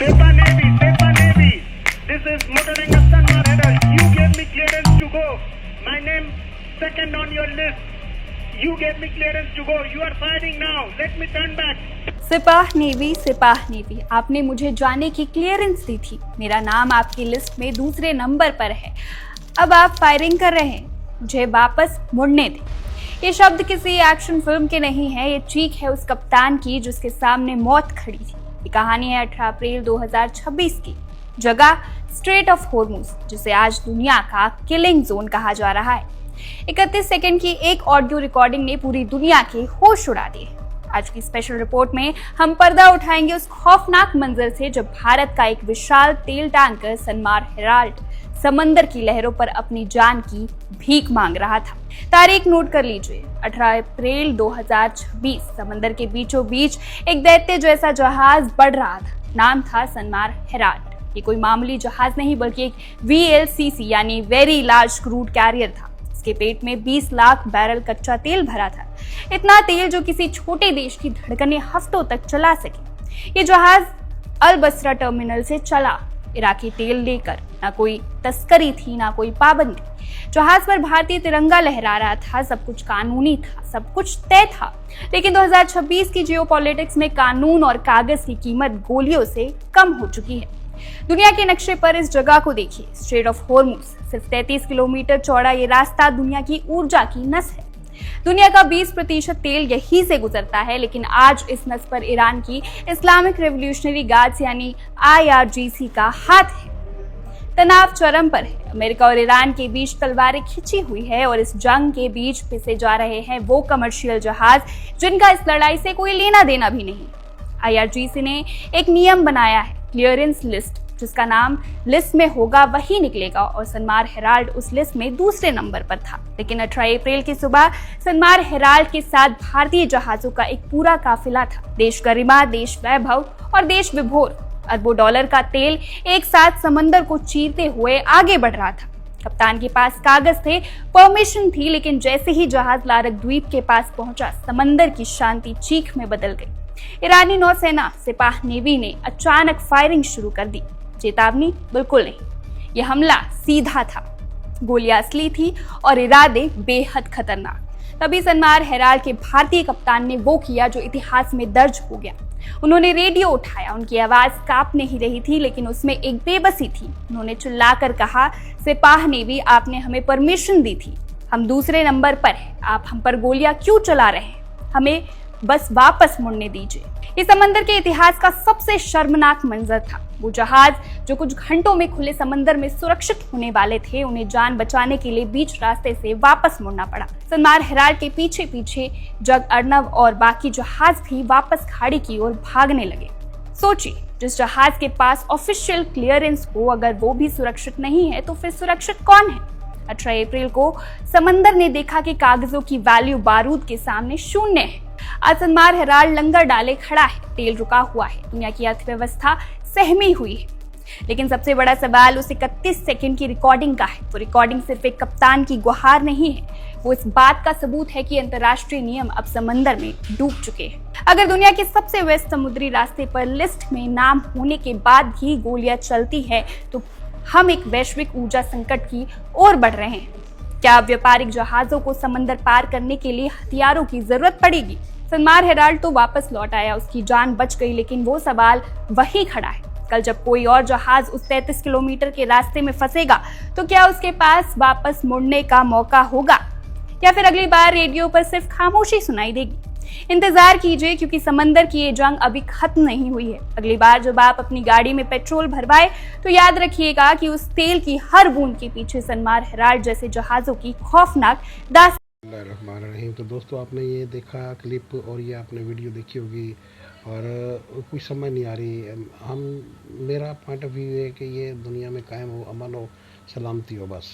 Sepa Navy. This is Motoring Sanmar Herald. You gave me clearance to go. My name second on your list. You gave me clearance to go. You are firing now. Let me turn back. Sipah navy, आपने मुझे जाने की clearance दी थी। मेरा नाम आपकी list में दूसरे नंबर पर है। अब आप फायरिंग कर रहे हैं, मुझे वापस मुड़ने दें। ये शब्द किसी एक्शन फिल्म के नहीं है, ये चीख है उस कप्तान की जिसके सामने मौत खड़ी थी। ये कहानी है 18 अप्रैल 2026 की। जगह स्ट्रेट ऑफ होर्मुज, जिसे आज दुनिया का किलिंग जोन कहा जा रहा है। 31 सेकंड की एक ऑडियो रिकॉर्डिंग ने पूरी दुनिया के होश उड़ा दिए। आज की स्पेशल रिपोर्ट में हम पर्दा उठाएंगे उस खौफनाक मंजर से जब भारत का एक विशाल तेल टैंकर सनमार हेराल्ड समंदर की लहरों पर अपनी जान की भीख मांग रहा था। तारीख नोट कर लीजिए, 18 अप्रैल 2026। समंदर के बीचों बीच एक दैत्य जैसा जहाज बढ़ रहा था। नाम था सनमार हेराल्ड। ये कोई मामूली जहाज नहीं बल्कि एक VLCC यानी वेरी लार्ज क्रूड कैरियर था। इसके पेट में 20 लाख बैरल कच्चा तेल भरा था। इतना तेल जो किसी छोटे देश की धड़कनें हफ्तों तक चला सके। ये जहाज अल बसरा टर्मिनल से चला इराकी तेल लेकर। ना कोई तस्करी थी, ना कोई पाबंदी। जहाज पर भारतीय तिरंगा लहरा रहा था। सब कुछ कानूनी था, सब कुछ तय था। लेकिन 2026 की जियोपॉलिटिक्स में कानून और कागज की कीमत गोलियों से कम हो चुकी है। दुनिया के नक्शे पर इस जगह को देखिए, स्ट्रेट ऑफ होर्मुज। सिर्फ 33 किलोमीटर चौड़ा ये रास्ता दुनिया की ऊर्जा की नस है। दुनिया का 20% तेल यहीं से गुजरता है, लेकिन आज इस नस पर ईरान की इस्लामिक रेवोल्यूशनरी गार्ड्स यानी IRGC का हाथ है। तनाव चरम पर है। अमेरिका और ईरान के बीच तलवारें खिंची हुई है और इस जंग के बीच पिसे जा रहे हैं वो कमर्शियल जहाज जिनका इस लड़ाई से कोई लेना देना भी नहीं। IRGC ने एक नियम बनाया है, क्लियरेंस लिस्ट। जिसका नाम लिस्ट में होगा वही निकलेगा, और सनमार हेराल्ड उस लिस्ट में दूसरे नंबर पर था। लेकिन 18 अप्रैल की सुबह सनमार हेराल्ड के साथ भारतीय जहाजों का एक पूरा काफिला था। देश गरिमा, देश वैभव और देश विभोर। अरबों डॉलर का तेल एक साथ समंदर को चीरते हुए आगे बढ़ रहा था। कप्तान के पास कागज थे, परमिशन थी, लेकिन जैसे ही जहाज लारक द्वीप के पास पहुंचा, समंदर की शांति चीख में बदल गई। ईरानी नौसेना सिपाह नेवी ने अचानक फायरिंग शुरू कर दी। चेतावनी बिल्कुल नहीं, यह हमला सीधा था। गोलियां असली थी और इरादे बेहद खतरनाक। तभी सनमार हेराल्ड के भारतीय कप्तान ने वो किया जो इतिहास में दर्ज हो गया। उन्होंने रेडियो उठाया। उनकी आवाज कांप नहीं रही थी, लेकिन उसमें एक बेबसी थी। उन्होंने चिल्लाकर कहा, सिपाह नेवी, आपने हमें परमिशन दी थी, हम दूसरे नंबर पर हैं, आप हम पर गोलियां क्यों चला रहे हैं? हमें बस वापस मुड़ने दीजिए। इस समंदर के इतिहास का सबसे शर्मनाक मंजर था। वो जहाज जो कुछ घंटों में खुले समंदर में सुरक्षित होने वाले थे, उन्हें जान बचाने के लिए बीच रास्ते से वापस मुड़ना पड़ा। सनमार हेराल्ड के पीछे पीछे जग अर्नब और बाकी जहाज भी वापस खाड़ी की ओर भागने लगे। सोचिए, जिस जहाज के पास ऑफिशियल क्लियरेंस हो, अगर वो भी सुरक्षित नहीं है तो फिर सुरक्षित कौन है? 18 अप्रैल को समंदर ने देखा कि कागजों की वैल्यू बारूद के सामने शून्य है। आज सनमार हेराल्ड लंगर डाले खड़ा है, तेल रुका हुआ है, दुनिया की अर्थव्यवस्था सहमी हुई है। लेकिन सबसे बड़ा सवाल उस 31 सेकंड की रिकॉर्डिंग का है। वो रिकॉर्डिंग सिर्फ एक कप्तान की गुहार नहीं है, वो इस बात का सबूत है कि अंतर्राष्ट्रीय नियम अब समंदर में डूब चुके हैं। अगर दुनिया के सबसे व्यस्त समुद्री रास्ते पर लिस्ट में नाम होने के बाद भी गोलियां चलती है, तो हम एक वैश्विक ऊर्जा संकट की ओर बढ़ रहे हैं। क्या व्यापारिक जहाजों को समंदर पार करने के लिए हथियारों की जरूरत पड़ेगी? सनमार हेराल्ड तो वापस लौट आया, उसकी जान बच गई, लेकिन वो सवाल वही खड़ा है। कल जब कोई और जहाज उस 33 किलोमीटर के रास्ते में फंसेगा, तो क्या उसके पास वापस मुड़ने का मौका होगा, या फिर अगली बार रेडियो पर सिर्फ खामोशी सुनाई देगी? इंतजार कीजिए, क्योंकि समंदर की ये जंग अभी खत्म नहीं हुई है। अगली बार जब आप अपनी गाड़ी में पेट्रोल भरवाए, तो याद रखिएगा कि उस तेल की हर बूंद के पीछे सनमार हेराल्ड जैसे जहाजों की खौफनाक दास्तान। रहीम। तो दोस्तों, आपने ये देखा क्लिप और ये आपने वीडियो देखी होगी और कुछ समझ नहीं आ रही। मेरा पॉइंट ऑफ व्यू है कि ये दुनिया में कायम हो, अमन हो, सलामती हो, बस।